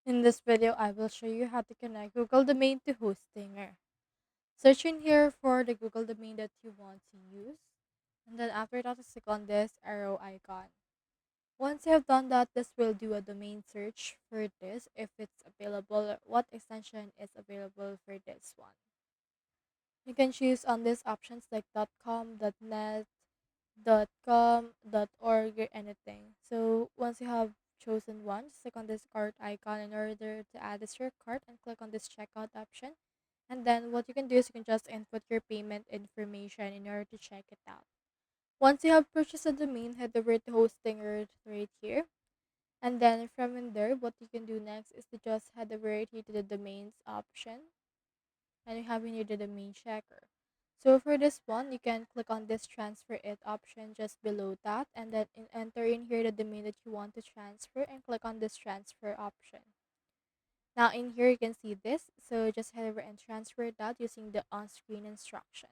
In this video, I will show you how to connect Google domain to Hostinger. Search in here for the Google domain that you want to use. And then after that, click on this arrow icon. Once you have done that, this will do a domain search for this if it's available, what extension is available for this one. You can choose on these options like .com, .net, .com, .org, or anything. So once you have chosen one, just click on this cart icon in order to add this to your cart and click on this checkout option. And then what you can do is you can just input your payment information in order to check it out. Once you have purchased a domain, head over to Hostinger right here. And then from in there, what you can do next is to just head over right here to the domains option, and you have in here the domain checker. So for this one, you can click on this transfer it option just below that, and then enter in here the domain that you want to transfer and click on this transfer option. Now in here you can see this, so just head over and transfer that using the on-screen instruction.